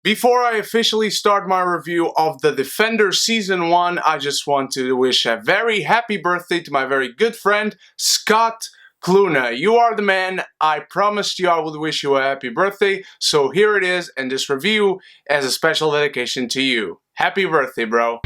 Before I officially start my review of The Defenders Season 1, I just want to wish a very happy birthday to my very good friend, Scott Kluna. You are the man. I promised you I would wish you a happy birthday, so here it is, and this review as a special dedication to you. Happy birthday, bro.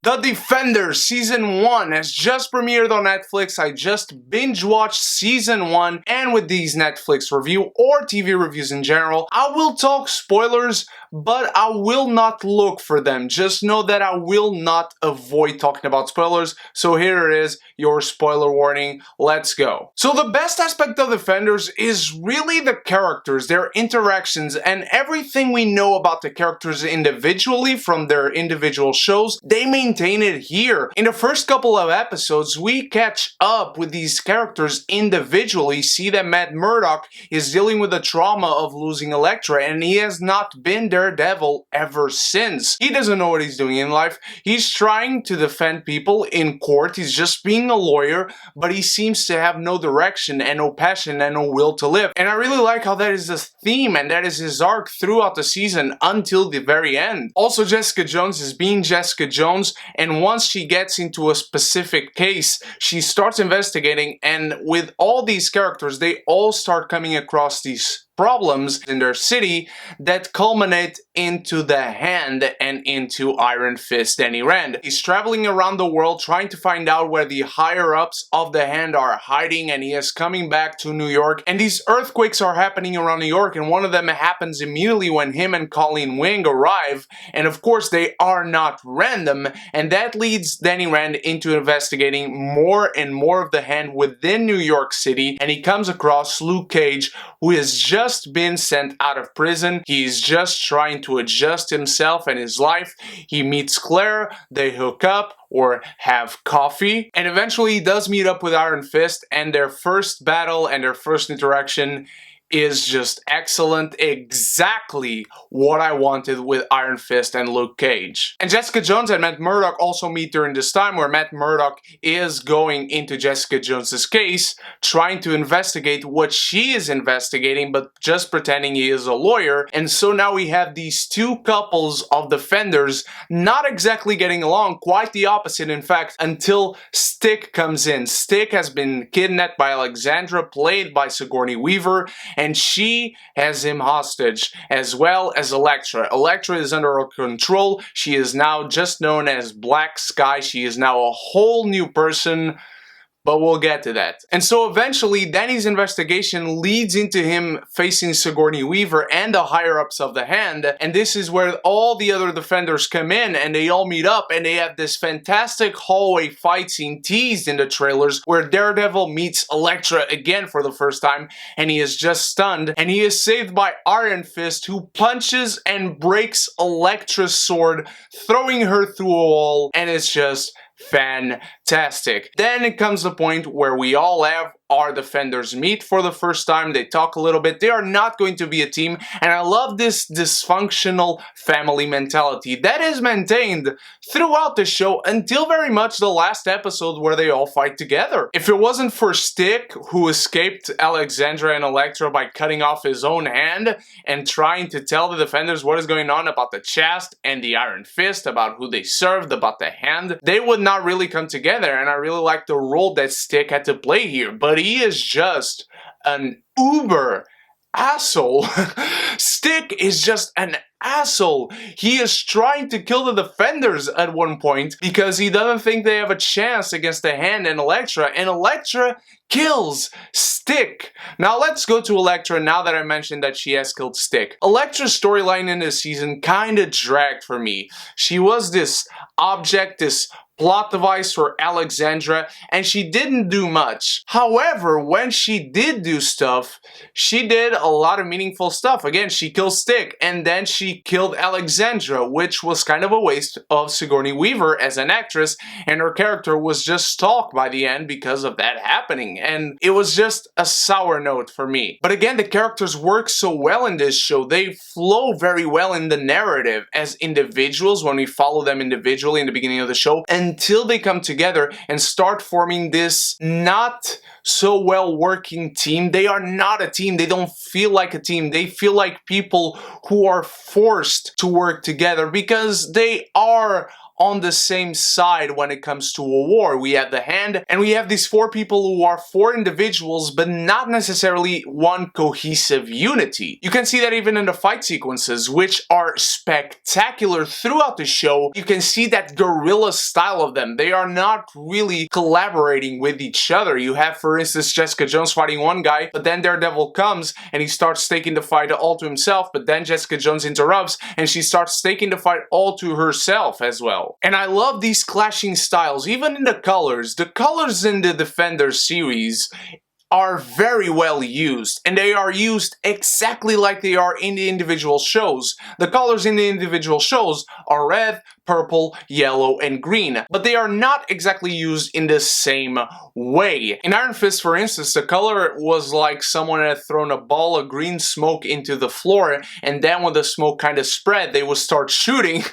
The Defenders Season 1 has just premiered on Netflix. I just binge-watched Season 1, and with these Netflix review or TV reviews in general, I will talk spoilers, but I will not look for them. Just know that I will not avoid talking about spoilers, so here it is, your spoiler warning. Let's go. So the best aspect of Defenders is really the characters, their interactions, and everything we know about the characters individually from their individual shows, they maintain it here. In the first couple of episodes, we catch up with these characters individually, see that Matt Murdock is dealing with the trauma of losing Elektra, and he has not been Daredevil ever since. He doesn't know what he's doing in life. He's trying to defend people in court. He's just being a lawyer, but he seems to have no direction and no passion and no will to live. And I really like how that is the theme and that is his arc throughout the season until the very end. Also, Jessica Jones is being Jessica Jones, and once she gets into a specific case, she starts investigating, and with all these characters, they all start coming across these problems in their city that culminate into the Hand and into Iron Fist Danny Rand. He's traveling around the world trying to find out where the higher-ups of the Hand are hiding, and he is coming back to New York, and these earthquakes are happening around New York, and one of them happens immediately when him and Colleen Wing arrive, and of course they are not random, and that leads Danny Rand into investigating more and more of the Hand within New York City, and he comes across Luke Cage, who has just been sent out of prison. He's just trying to adjust himself and his life. He meets Claire, they hook up or have coffee, and eventually he does meet up with Iron Fist, and their first battle and their first interaction is just excellent, exactly what I wanted with Iron Fist and Luke Cage. And Jessica Jones and Matt Murdock also meet during this time, where Matt Murdock is going into Jessica Jones's case, trying to investigate what she is investigating, but just pretending he is a lawyer. And so now we have these two couples of defenders not exactly getting along, quite the opposite in fact, until Stick comes in. Stick has been kidnapped by Alexandra, played by Sigourney Weaver, and she has him hostage, as well as Elektra. Elektra is under her control. She is now just known as Black Sky. She is now a whole new person, but we'll get to that. And so eventually, Danny's investigation leads into him facing Sigourney Weaver and the higher-ups of the Hand, and this is where all the other defenders come in, and they all meet up, and they have this fantastic hallway fight scene teased in the trailers, where Daredevil meets Elektra again for the first time, and he is just stunned, and he is saved by Iron Fist, who punches and breaks Elektra's sword, throwing her through a wall, and it's just fantastic. Then it comes the point where we all have our defenders meet for the first time. They talk a little bit. They are not going to be a team, and I love this dysfunctional family mentality that is maintained throughout the show until very much the last episode where they all fight together. If it wasn't for Stick, who escaped Alexandra and Elektra by cutting off his own hand and trying to tell the defenders what is going on about the chest and the Iron Fist, about who they served, about the Hand, they would not really come together, and I really like the role that Stick had to play here, but he is just an uber asshole. Stick is just an asshole. He is trying to kill the defenders at one point because he doesn't think they have a chance against the Hand and Elektra kills Stick. Now let's go to Elektra now that I mentioned that she has killed Stick. Elektra's storyline in this season kinda dragged for me. She was this object, this plot device for Alexandra, and she didn't do much. However, when she did do stuff, she did a lot of meaningful stuff. Again, she killed Stick, and then she killed Alexandra, which was kind of a waste of Sigourney Weaver as an actress, and her character was just stalked by the end because of that happening, and it was just a sour note for me. But again, the characters work so well in this show. They flow very well in the narrative as individuals when we follow them individually in the beginning of the show, and until they come together and start forming this not so well working team. They are not a team. They don't feel like a team. They feel like people who are forced to work together because they are on the same side when it comes to a war. We have the Hand, and we have these four people who are four individuals, but not necessarily one cohesive unity. You can see that even in the fight sequences, which are spectacular throughout the show. You can see that guerrilla style of them. They are not really collaborating with each other. You have, for instance, Jessica Jones fighting one guy, but then Daredevil comes and he starts taking the fight all to himself, but then Jessica Jones interrupts and she starts taking the fight all to herself as well. And I love these clashing styles, even in the colors. The colors in the Defenders series are very well used, and they are used exactly like they are in the individual shows. The colors in the individual shows are red, purple, yellow, and green, but they are not exactly used in the same way. In Iron Fist, for instance, the color was like someone had thrown a ball of green smoke into the floor, and then when the smoke kind of spread, they would start shooting.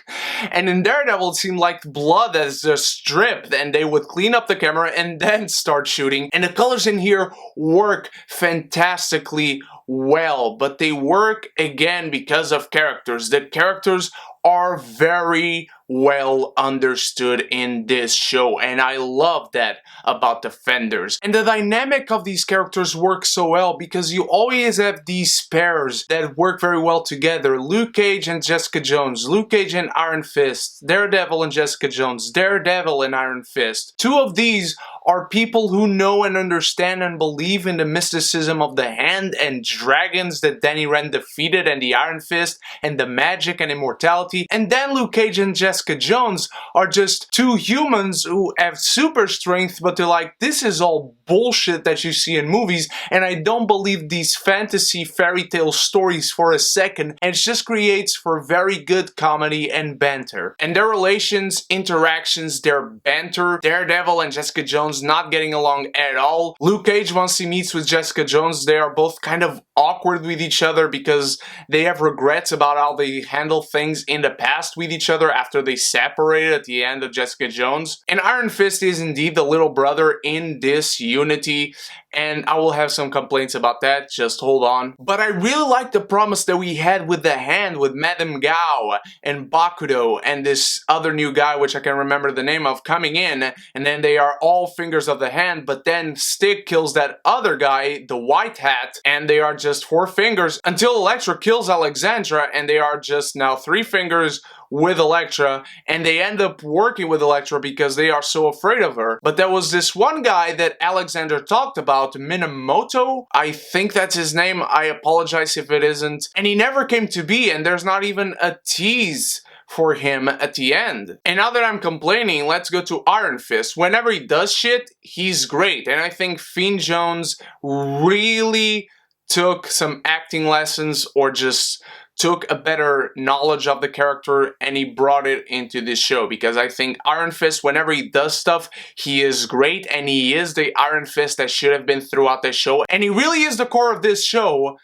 And in Daredevil, it seemed like blood has just dripped, and they would clean up the camera and then start shooting. And the colors in here work fantastically well, but they work again because of characters. The characters are very well understood in this show, and I love that about Defenders. And the dynamic of these characters works so well because you always have these pairs that work very well together. Luke Cage and Jessica Jones, Luke Cage and Iron Fist, Daredevil and Jessica Jones, Daredevil and Iron Fist. Two of these are people who know and understand and believe in the mysticism of the Hand and dragons that Danny Rand defeated, and the Iron Fist and the magic and immortality. And then Luke Cage and Jessica Jones are just two humans who have super strength, but they're like, this is all bullshit that you see in movies, and I don't believe these fantasy fairy tale stories for a second. And it just creates for very good comedy and banter. And their relations, interactions, their banter, Daredevil and Jessica Jones not getting along at all. Luke Cage, once he meets with Jessica Jones, they are both kind of awkward with each other because they have regrets about how they handled things in the past with each other after they separated at the end of Jessica Jones. And Iron Fist is indeed the little brother in this unity, and I will have some complaints about that, just hold on. But I really like the promise that we had with the Hand, with Madame Gao and Bakudo and this other new guy, which I can't remember the name of, coming in, and then they are all fingers of the Hand, but then Stick kills that other guy, the White Hat, and they are just 4 fingers until Elektra kills Alexandra, and they are just now 3 fingers with Elektra, and they end up working with Elektra because they are so afraid of her. But there was this one guy that Alexander talked about, Minamoto, I think that's his name, I apologize if it isn't, and he never came to be, and there's not even a tease for him at the end. And now that I'm complaining, let's go to Iron Fist. Whenever he does shit, he's great, and I think Fiend Jones really took some acting lessons or just took a better knowledge of the character and he brought it into this show, because I think Iron Fist, whenever he does stuff, he is great, and he is the Iron Fist that should have been throughout the show, and he really is the core of this show,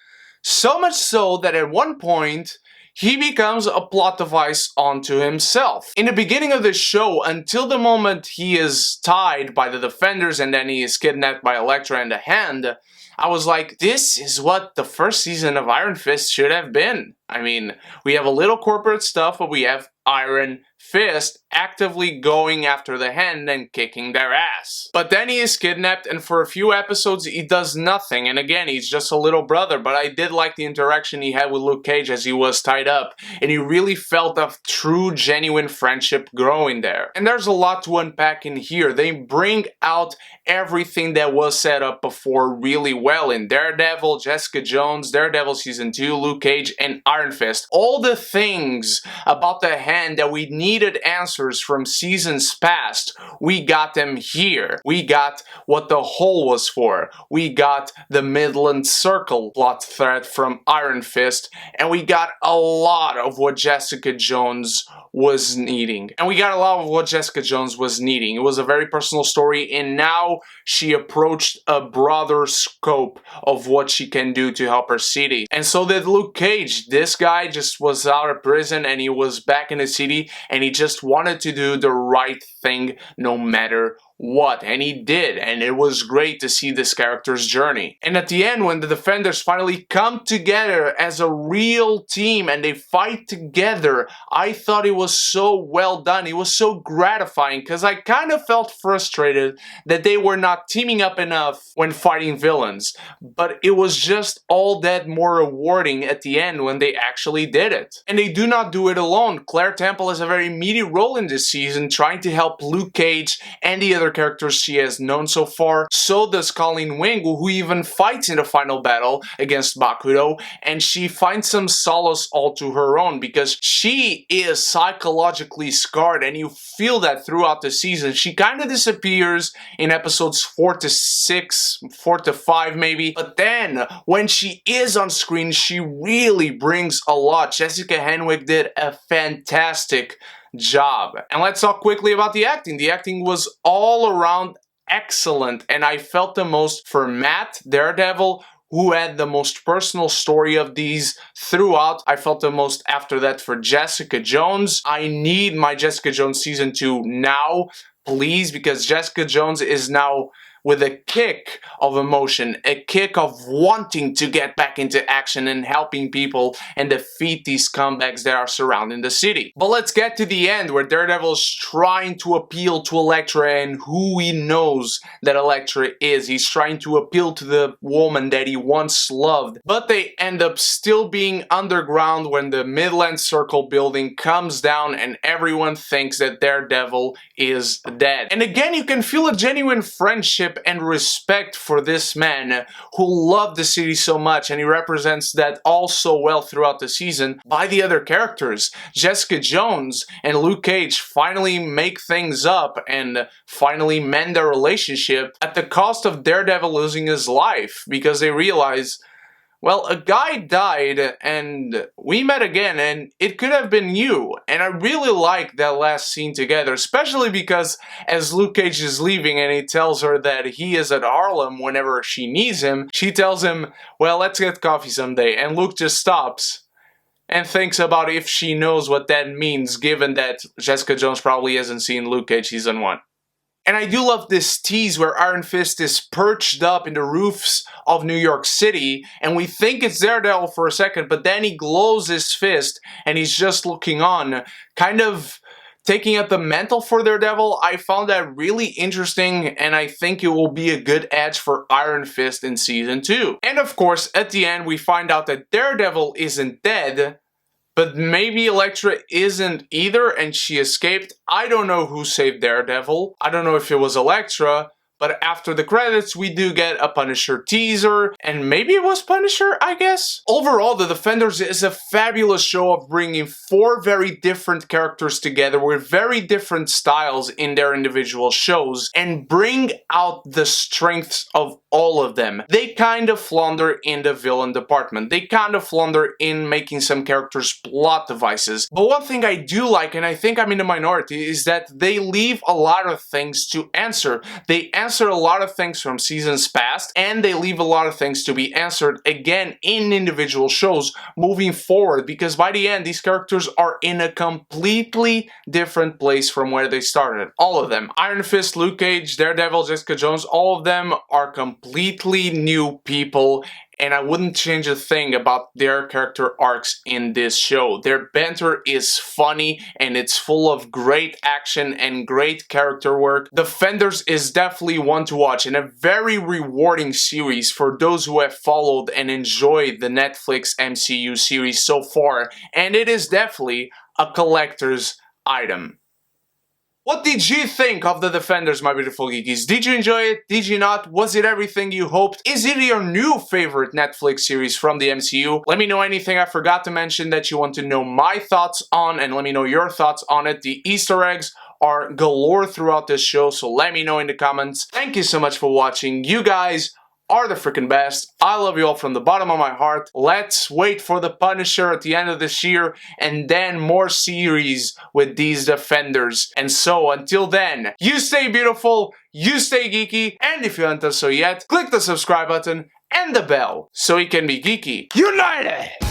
so much so that at one point he becomes a plot device onto himself. In the beginning of this show, until the moment he is tied by the Defenders and then he is kidnapped by Elektra and the Hand, I was like, this is what the first season of Iron Fist should have been. I mean, we have a little corporate stuff, but we have Iron Fist actively going after the Hand and kicking their ass. But then he is kidnapped, and for a few episodes he does nothing, and again, he's just a little brother, but I did like the interaction he had with Luke Cage as he was tied up, and you really felt a true, genuine friendship growing there. And there's a lot to unpack in here. They bring out everything that was set up before really well in Daredevil, Jessica Jones, Daredevil Season 2, Luke Cage, and Iron Fist. All the things about the Hand that we needed answers from seasons past, we got them here. We got what the Hole was for. We got the Midland Circle plot thread from Iron Fist, and we got a lot of what Jessica Jones was needing. And we got a lot of what Jessica Jones was needing. It was a very personal story, and now she approached a broader scope of what she can do to help her city. And so did Luke Cage. This guy just was out of prison and he was back in the city, and he just wanted to do the right thing no matter what, and he did, and it was great to see this character's journey. And at the end, when the Defenders finally come together as a real team and they fight together, I thought it was so well done. It was so gratifying, because I kind of felt frustrated that they were not teaming up enough when fighting villains, but it was just all that more rewarding at the end when they actually did it. And they do not do it alone. Claire Temple has a very meaty role in this season, trying to help Luke Cage and the other characters she has known so far. So does Colleen Wing, who even fights in the final battle against Bakuto, and she finds some solace all to her own, because she is psychologically scarred, and you feel that throughout the season. She kind of disappears in episodes 4 to 6, 4 to 5 maybe, but then when she is on screen, she really brings a lot. Jessica Henwick did a fantastic job. And let's talk quickly about the acting. The acting was all around excellent, and I felt the most for Matt, Daredevil, who had the most personal story of these throughout. I felt the most after that for Jessica Jones. I need my Jessica Jones season 2 now, please, because Jessica Jones is now with a kick of emotion, a kick of wanting to get back into action and helping people and defeat these scumbags that are surrounding the city. But let's get to the end, where Daredevil is trying to appeal to Elektra and who he knows that Elektra is. He's trying to appeal to the woman that he once loved, but they end up still being underground when the Midland Circle building comes down and everyone thinks that Daredevil is dead. And again, you can feel a genuine friendship and respect for this man who loved the city so much, and he represents that all so well throughout the season by the other characters. Jessica Jones and Luke Cage finally make things up and finally mend their relationship at the cost of Daredevil losing his life, because they realize, well, a guy died and we met again and it could have been you. And I really like that last scene together, especially because as Luke Cage is leaving and he tells her that he is at Harlem whenever she needs him, she tells him, well, let's get coffee someday. And Luke just stops and thinks about if she knows what that means, given that Jessica Jones probably hasn't seen Luke Cage season 1. And I do love this tease where Iron Fist is perched up in the roofs of New York City, and we think it's Daredevil for a second, but then he glows his fist and he's just looking on, kind of taking up the mantle for Daredevil. I found that really interesting, and I think it will be a good edge for Iron Fist in season 2. And of course, at the end, we find out that Daredevil isn't dead, but maybe Elektra isn't either and she escaped. I don't know who saved Daredevil. I don't know if it was Elektra, but after the credits we do get a Punisher teaser, and maybe it was Punisher, I guess? Overall, The Defenders is a fabulous show of bringing 4 very different characters together with very different styles in their individual shows and bring out the strengths of all of them. They kind of flounder in the villain department. They kind of flounder in making some characters plot devices. But one thing I do like, and I think I'm in the minority, is that they leave a lot of things to answer. They answer a lot of things from seasons past, and they leave a lot of things to be answered again in individual shows moving forward, because by the end these characters are in a completely different place from where they started. All of them. Iron Fist, Luke Cage, Daredevil, Jessica Jones, all of them are completely new people, and I wouldn't change a thing about their character arcs in this show. Their banter is funny and it's full of great action and great character work. Defenders is definitely one to watch and a very rewarding series for those who have followed and enjoyed the Netflix MCU series so far, and it is definitely a collector's item. What did you think of The Defenders, my beautiful geekies? Did you enjoy it? Did you not? Was it everything you hoped? Is it your new favorite Netflix series from the MCU? Let me know anything I forgot to mention that you want to know my thoughts on, and let me know your thoughts on it. The Easter eggs are galore throughout this show, so let me know in the comments. Thank you so much for watching. You guys are the freaking best. I love you all from the bottom of my heart. Let's wait for the Punisher at the end of this year, and then more series with these Defenders. And so until then, you stay beautiful, you stay geeky, and if you haven't done so yet, click the subscribe button and the bell so you can be geeky united!